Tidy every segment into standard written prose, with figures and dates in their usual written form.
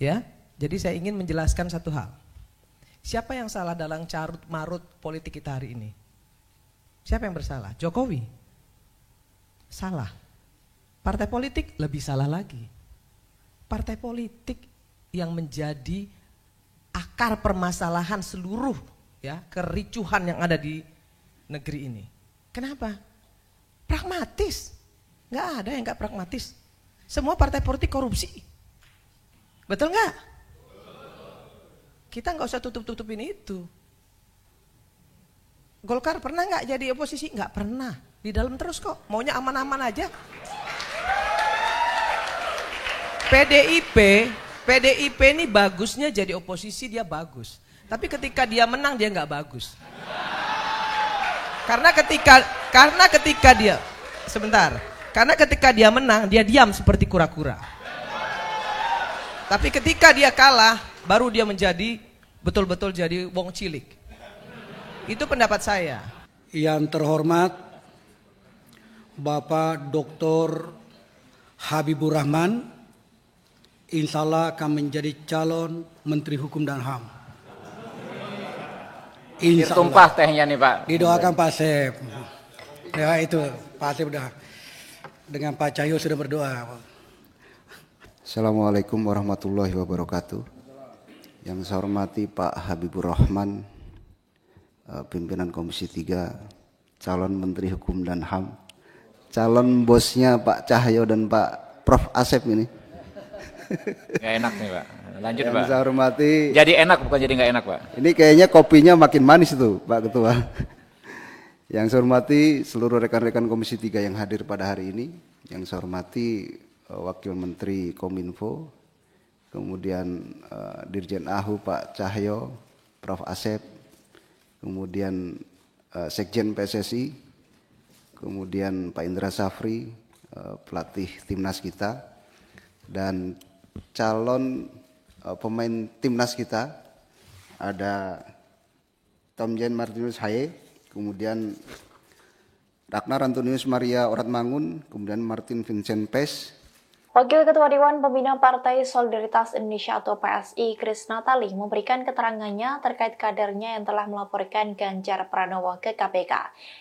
Ya, jadi saya ingin menjelaskan satu hal. Siapa yang salah dalam carut marut politik kita hari ini? Siapa yang bersalah? Jokowi. Salah. Partai politik lebih salah lagi. Partai politik yang menjadi akar permasalahan seluruh ya kericuhan yang ada di negeri ini. Kenapa? Pragmatis. Nggak ada yang nggak pragmatis. Semua partai politik korupsi. Betul nggak? Kita nggak usah tutup-tutupin itu. Golkar pernah nggak jadi oposisi? Nggak pernah. Di dalam terus kok. Maunya aman-aman aja. PDIP ini bagusnya jadi oposisi dia bagus. Tapi ketika dia menang dia nggak bagus. Karena ketika dia sebentar. Karena ketika dia menang dia diam seperti kura-kura. Tapi ketika dia kalah baru dia menjadi betul-betul jadi wong cilik. Itu pendapat saya. Yang terhormat Bapak Dr. Habibur Rahman, insya Allah akan menjadi calon Menteri Hukum dan HAM. Insya Allah. Tumpah tehnya nih Pak. Didoakan Pak Asep. Ya itu Pak Asep udah dengan Pak Cahyo sudah berdoa. Assalamualaikum warahmatullahi wabarakatuh. Yang saya hormati Pak Habibur Rahman, pimpinan Komisi 3, calon Menteri Hukum dan HAM, calon bosnya Pak Cahyo dan Pak Prof Asep ini. Gak enak nih Pak, lanjut yang Pak. Saya hormati. Jadi enak bukan jadi gak enak Pak. Ini kayaknya kopinya makin manis tuh Pak Ketua. Yang saya hormati seluruh rekan-rekan Komisi 3 yang hadir pada hari ini. Yang saya hormati Wakil Menteri Kominfo, kemudian Dirjen AHU Pak Cahyo, Prof Asep, kemudian Sekjen PSSI, kemudian Pak Indra Safri, pelatih timnas kita, dan calon pemain timnas kita ada Tomjen Martinus Haye, kemudian Ragnar Antonius Maria Oratmangun, kemudian Martin Vincent Pes. Wakil Ketua Dewan Pembina Partai Solidaritas Indonesia atau PSI, Kris Natali, memberikan keterangannya terkait kadernya yang telah melaporkan Ganjar Pranowo ke KPK.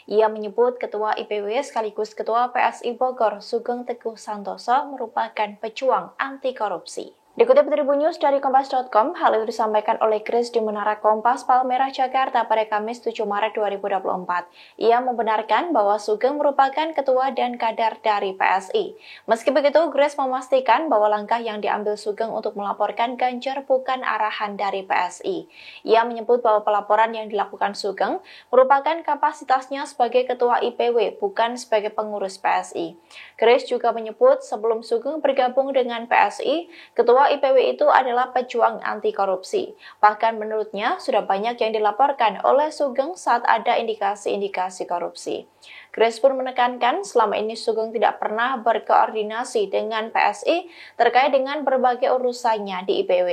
Ia menyebut Ketua IPW sekaligus Ketua PSI Bogor, Sugeng Teguh Santoso, merupakan pejuang anti korupsi. Dikutip Tribun News dari Kompas.com, hal itu disampaikan oleh Kris di Menara Kompas Palmerah, Jakarta pada Kamis 7 Maret 2024. Ia membenarkan bahwa Sugeng merupakan ketua dan kader dari PSI. Meski begitu, Kris memastikan bahwa langkah yang diambil Sugeng untuk melaporkan Ganjar bukan arahan dari PSI. Ia menyebut bahwa pelaporan yang dilakukan Sugeng merupakan kapasitasnya sebagai ketua IPW, bukan sebagai pengurus PSI. Kris juga menyebut sebelum Sugeng bergabung dengan PSI, Ketua IPW itu adalah pejuang anti korupsi. Bahkan menurutnya sudah banyak yang dilaporkan oleh Sugeng saat ada indikasi-indikasi korupsi. Kris pun menekankan selama ini Sugeng tidak pernah berkoordinasi dengan PSI terkait dengan berbagai urusannya di IPW.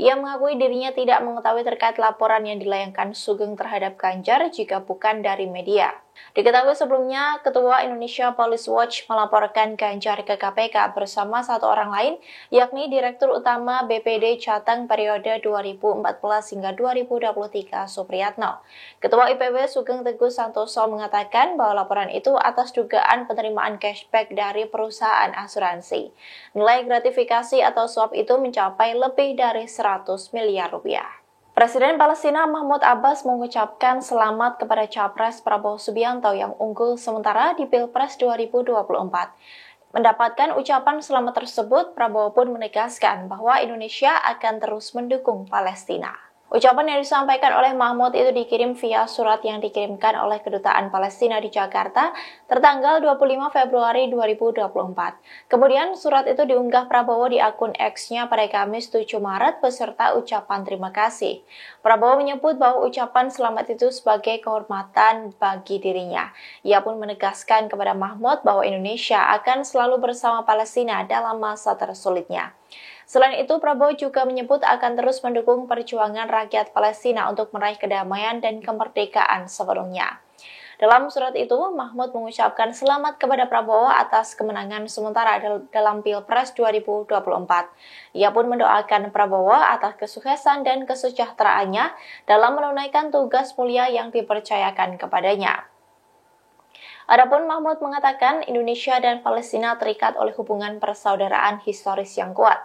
Ia mengakui dirinya tidak mengetahui terkait laporan yang dilayangkan Sugeng terhadap Ganjar jika bukan dari media. Diketahui sebelumnya, Ketua Indonesia Police Watch melaporkan Ganjar ke KPK bersama satu orang lain, yakni Direktur Utama BPD Jateng periode 2014 hingga 2023 Supriyatno. Ketua IPW Sugeng Teguh Santoso mengatakan bahwa laporan itu atas dugaan penerimaan cashback dari perusahaan asuransi. Nilai gratifikasi atau suap itu mencapai lebih dari 100 miliar rupiah. Presiden Palestina Mahmud Abbas mengucapkan selamat kepada Capres Prabowo Subianto yang unggul sementara di Pilpres 2024. Mendapatkan ucapan selamat tersebut, Prabowo pun menegaskan bahwa Indonesia akan terus mendukung Palestina. Ucapan yang disampaikan oleh Mahmud itu dikirim via surat yang dikirimkan oleh Kedutaan Palestina di Jakarta tertanggal 25 Februari 2024. Kemudian surat itu diunggah Prabowo di akun X-nya pada Kamis 7 Maret beserta ucapan terima kasih. Prabowo menyebut bahwa ucapan selamat itu sebagai kehormatan bagi dirinya. Ia pun menegaskan kepada Mahmud bahwa Indonesia akan selalu bersama Palestina dalam masa tersulitnya. Selain itu, Prabowo juga menyebut akan terus mendukung perjuangan rakyat Palestina untuk meraih kedamaian dan kemerdekaan sepenuhnya. Dalam surat itu, Mahfud mengucapkan selamat kepada Prabowo atas kemenangan sementara dalam Pilpres 2024. Ia pun mendoakan Prabowo atas kesuksesan dan kesejahteraannya dalam menunaikan tugas mulia yang dipercayakan kepadanya. Adapun Mahfud mengatakan Indonesia dan Palestina terikat oleh hubungan persaudaraan historis yang kuat.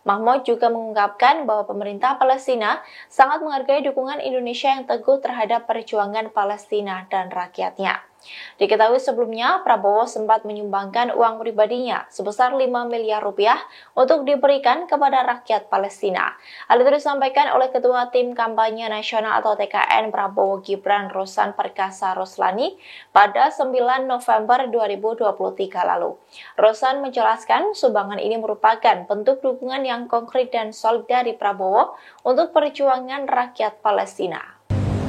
Mahfud juga mengungkapkan bahwa pemerintah Palestina sangat menghargai dukungan Indonesia yang teguh terhadap perjuangan Palestina dan rakyatnya. Diketahui sebelumnya, Prabowo sempat menyumbangkan uang pribadinya sebesar 5 miliar rupiah untuk diberikan kepada rakyat Palestina. Hal itu disampaikan oleh Ketua Tim Kampanye Nasional atau TKN Prabowo Gibran Rosan Perkasa Roslani pada 9 November 2023 lalu. Rosan menjelaskan sumbangan ini merupakan bentuk dukungan yang konkret dan solid dari Prabowo untuk perjuangan rakyat Palestina.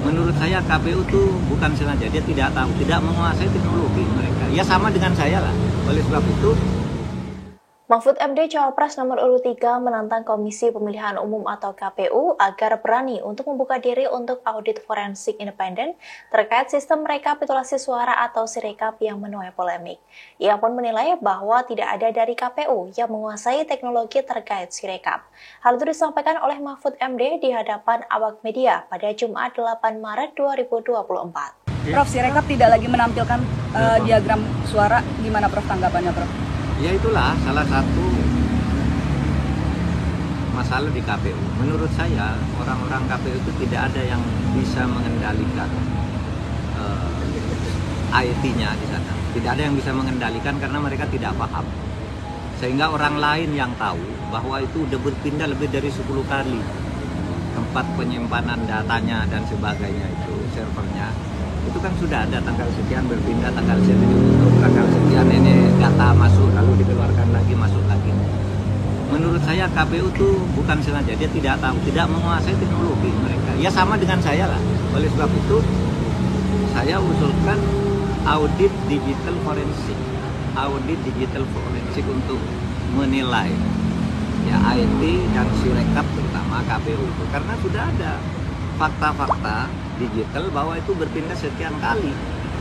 Menurut saya KPU itu bukan sengaja, dia tidak tahu, tidak menguasai teknologi mereka. Ya sama dengan saya lah. Oleh sebab itu, Mahfud MD Cawapres nomor urut 3 menantang Komisi Pemilihan Umum atau KPU agar berani untuk membuka diri untuk audit forensik independen terkait sistem rekapitulasi suara atau Sirekap yang menuai polemik. Ia pun menilai bahwa tidak ada dari KPU yang menguasai teknologi terkait Sirekap. Hal itu disampaikan oleh Mahfud MD di hadapan awak media pada Jumat 8 Maret 2024. Prof, Sirekap tidak lagi menampilkan diagram suara, gimana Prof tanggapannya Prof? ya itulah salah satu masalah di KPU. Menurut saya, orang-orang KPU itu tidak ada yang bisa mengendalikan IT-nya di sana. Tidak ada yang bisa mengendalikan karena mereka tidak paham. Sehingga orang lain yang tahu bahwa itu udah berpindah lebih dari 10 kali tempat penyimpanan datanya dan sebagainya itu, servernya. Itu kan sudah ada tanggal sekian berpindah, tanggal sekian ditutup, tanggal sekian ini data masuk lalu dikeluarkan lagi, masuk lagi. Menurut saya KPU itu bukan sengaja, dia tidak tahu, tidak menguasai teknologi mereka. Ya sama dengan saya lah. Oleh sebab itu saya usulkan audit digital forensik. Audit digital forensik untuk menilai ya IT dan Sirekap terutama KPU itu, karena sudah ada fakta-fakta digital bahwa itu berpindah sekian kali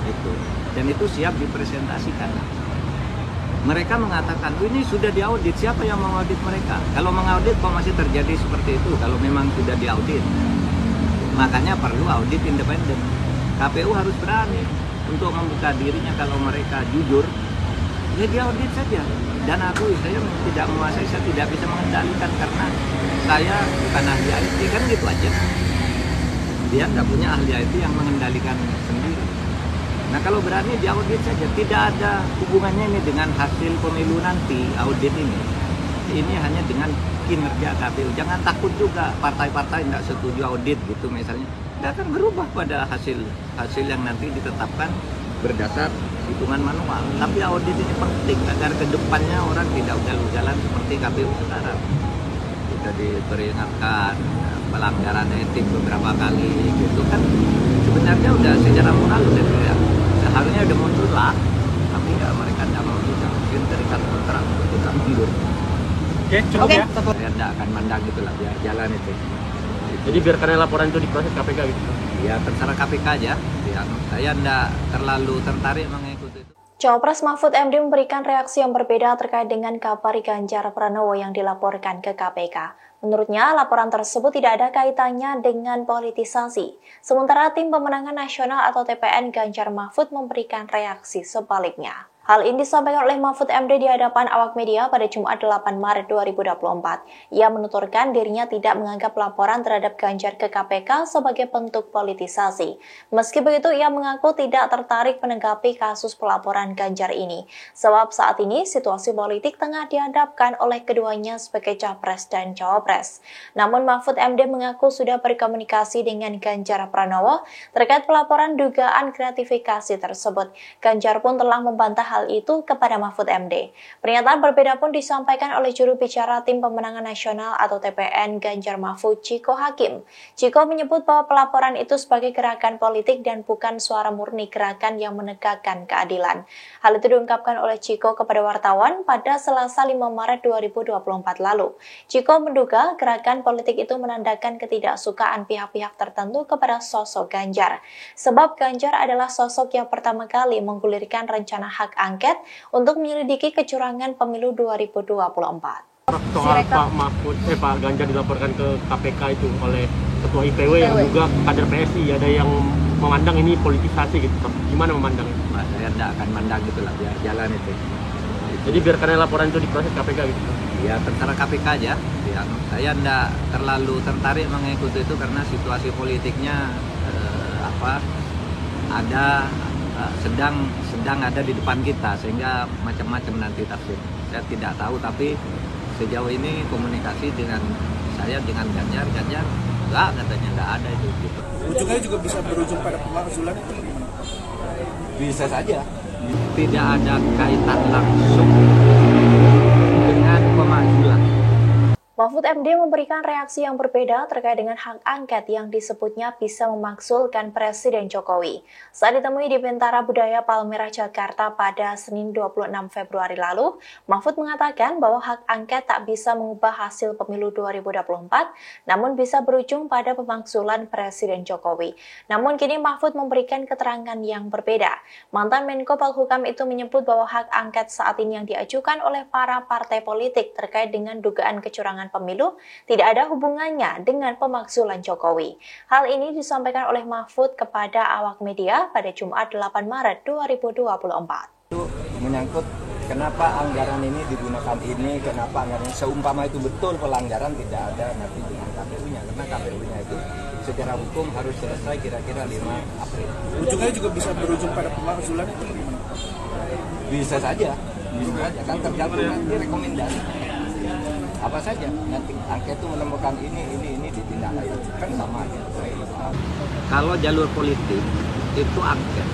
itu, dan itu siap dipresentasikan. Mereka mengatakan ini sudah diaudit, siapa yang mengaudit mereka? Kalau mengaudit kok masih terjadi seperti itu? Kalau memang sudah diaudit, makanya perlu audit independen. KPU harus berani untuk membuka dirinya. Kalau mereka jujur, ya diaudit saja. Dan aku, saya tidak menguasai, saya tidak bisa mengendalikan karena saya bukan ahli IT, kan gitu aja. Dia tidak punya ahli IT yang mengendalikan sendiri. Nah kalau berani diaudit saja, tidak ada hubungannya ini dengan hasil pemilu nanti, audit ini. Ini hanya dengan kinerja KPU. Jangan takut juga partai-partai tidak setuju audit gitu misalnya. Tidak akan berubah pada hasil yang nanti ditetapkan berdasar hitungan manual. Tapi audit ini penting agar kedepannya orang tidak ugal-ugalan seperti KPU sekarang. Sudah diperingatkan pelanggaran etik beberapa kali gitu kan, sebenarnya udah secara moral udah tidak, seharusnya udah mundur lah, tapi ya mereka tidak mau juga, mungkin terikat kontrak untuk kita mundur. Oke, cukup ya. Saya tidak akan mandang gitulah, biar jalan itu. Jadi biarkan laporan itu diproses KPK gitu. Ya terserah KPK aja. Ya, saya tidak terlalu tertarik mengikuti itu. Cawapres Mahfud MD memberikan reaksi yang berbeda terkait dengan kabar Ganjar Pranowo yang dilaporkan ke KPK. Menurutnya, laporan tersebut tidak ada kaitannya dengan politisasi. Sementara Tim Pemenangan Nasional atau TPN Ganjar Mahfud memberikan reaksi sebaliknya. Hal ini disampaikan oleh Mahfud MD di hadapan awak media pada Jumat 8 Maret 2024. Ia menuturkan dirinya tidak menganggap laporan terhadap Ganjar ke KPK sebagai bentuk politisasi. Meski begitu, ia mengaku tidak tertarik menanggapi kasus pelaporan Ganjar ini. Sebab saat ini situasi politik tengah dihadapkan oleh keduanya sebagai capres dan cawapres. Namun Mahfud MD mengaku sudah berkomunikasi dengan Ganjar Pranowo terkait pelaporan dugaan gratifikasi tersebut. Ganjar pun telah membantah hal hal itu kepada Mahfud MD. Pernyataan berbeda pun disampaikan oleh juru bicara Tim Pemenangan Nasional atau TPN Ganjar Mahfud, Chiko Hakim. Chiko menyebut bahwa pelaporan itu sebagai gerakan politik dan bukan suara murni gerakan yang menegakkan keadilan. Hal itu diungkapkan oleh Chiko kepada wartawan pada Selasa 5 Maret 2024 lalu. Chiko menduga gerakan politik itu menandakan ketidaksukaan pihak-pihak tertentu kepada sosok Ganjar. Sebab Ganjar adalah sosok yang pertama kali menggulirkan rencana hak angket untuk menyelidiki kecurangan pemilu 2024. Soal Pak Ganjar dilaporkan ke KPK itu oleh Ketua IPW yang juga kader PSI, ada yang memandang ini politisasi gitu. Gimana memandangnya? Saya tidak akan mandang gitulah, biar jalan itu. Jadi biarkan laporan itu diproses KPK gitu. Ya terserah KPK aja. Ya, saya tidak terlalu tertarik mengikuti itu karena situasi politiknya sedang ada di depan kita, sehingga macam-macam nanti tafsir. Saya tidak tahu, tapi sejauh ini komunikasi dengan saya dengan Ganjar enggak, katanya enggak ada itu gitu. Ujungnya juga bisa berujung pada pemakzulan itu gimana? Bisa saja. Tidak ada kaitan langsung dengan pemakzulan. Mahfud MD memberikan reaksi yang berbeda terkait dengan hak angket yang disebutnya bisa memakzulkan Presiden Jokowi. Saat ditemui di Bentara Budaya Palmerah, Jakarta pada Senin 26 Februari lalu, Mahfud mengatakan bahwa hak angket tak bisa mengubah hasil pemilu 2024, namun bisa berujung pada pemakzulan Presiden Jokowi. Namun kini Mahfud memberikan keterangan yang berbeda. Mantan Menko Polhukam itu menyebut bahwa hak angket saat ini yang diajukan oleh para partai politik terkait dengan dugaan kecurangan pemilu tidak ada hubungannya dengan pemakzulan Jokowi. Hal ini disampaikan oleh Mahfud kepada awak media pada Jumat 8 Maret 2024. Itu menyangkut kenapa anggaran ini digunakan ini, kenapa anggaran ini, seumpama itu betul pelanggaran tidak ada nanti dengan KPU-nya, karena KPU-nya itu secara hukum harus selesai kira-kira 5 April. Ujungnya juga bisa berujung pada pemakzulan itu gimana? Bisa saja kan tergantung nanti rekomendasi. Apa saja nanti angket itu menemukan ini ditindaklanjuti, kan sama aja. Kalau jalur politik itu angket,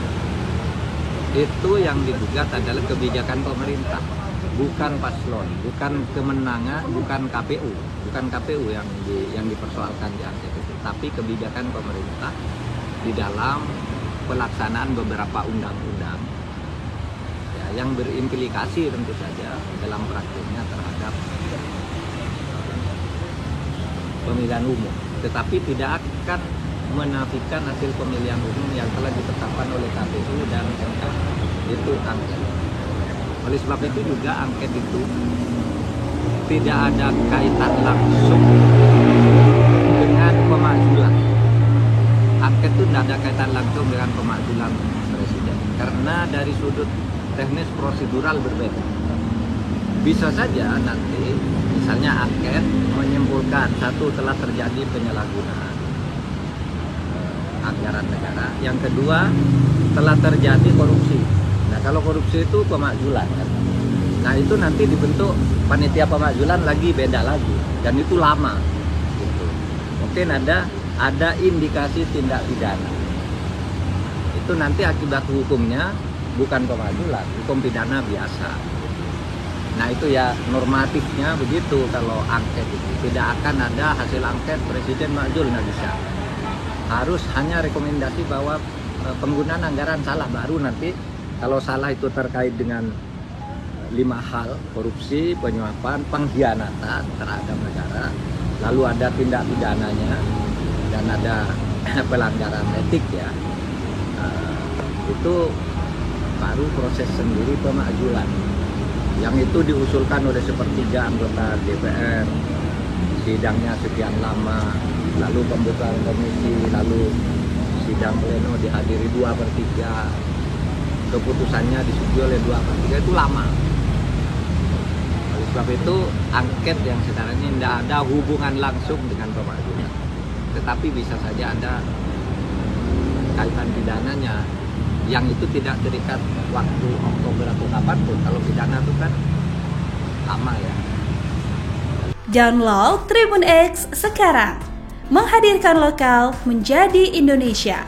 itu yang digugat adalah kebijakan pemerintah, bukan paslon, bukan kemenangan, bukan KPU yang dipersoalkan di angket itu, tapi kebijakan pemerintah di dalam pelaksanaan beberapa undang-undang ya, yang berimplikasi tentu saja dalam praktiknya terhadap pemilihan umum, tetapi tidak akan menafikan hasil pemilihan umum yang telah ditetapkan oleh KPU dan MK. Itu angket. Oleh sebab itu juga angket itu tidak ada kaitan langsung dengan pemakzulan. Angket itu tidak ada kaitan langsung dengan pemakzulan presiden, karena dari sudut teknis prosedural berbeda. Bisa saja nanti misalnya angket menyimpulkan satu, telah terjadi penyalahgunaan anggaran negara, yang kedua telah terjadi korupsi. Nah kalau korupsi itu pemakzulan kan? Nah itu nanti dibentuk panitia pemakzulan lagi, beda lagi, dan itu lama gitu. Mungkin ada indikasi tindak pidana, itu nanti akibat hukumnya bukan pemakzulan, hukum pidana biasa. Nah itu ya normatifnya begitu. Kalau angket itu tidak akan ada hasil angket presiden makzul, nggak bisa. Harus hanya rekomendasi bahwa penggunaan anggaran salah, baru nanti kalau salah itu terkait dengan 5 hal: korupsi, penyuapan, pengkhianatan terhadap negara, lalu ada tindak pidananya dan ada pelanggaran etik ya. Itu baru proses sendiri pemakzulan. Yang itu diusulkan oleh sepertiga anggota DPR, sidangnya sekian lama, lalu pembukaan komisi, lalu sidang pleno dihadiri 2/3, keputusannya disetujui oleh 2/3, itu lama. Oleh sebab itu angket yang sekarang ini tidak ada hubungan langsung dengan pemakzulan, tetapi bisa saja ada kaitan pidananya, yang itu tidak terikat waktu Oktober atau kapanpun. Kalau pidana itu kan lama ya. Download Tribun X sekarang, menghadirkan lokal menjadi Indonesia.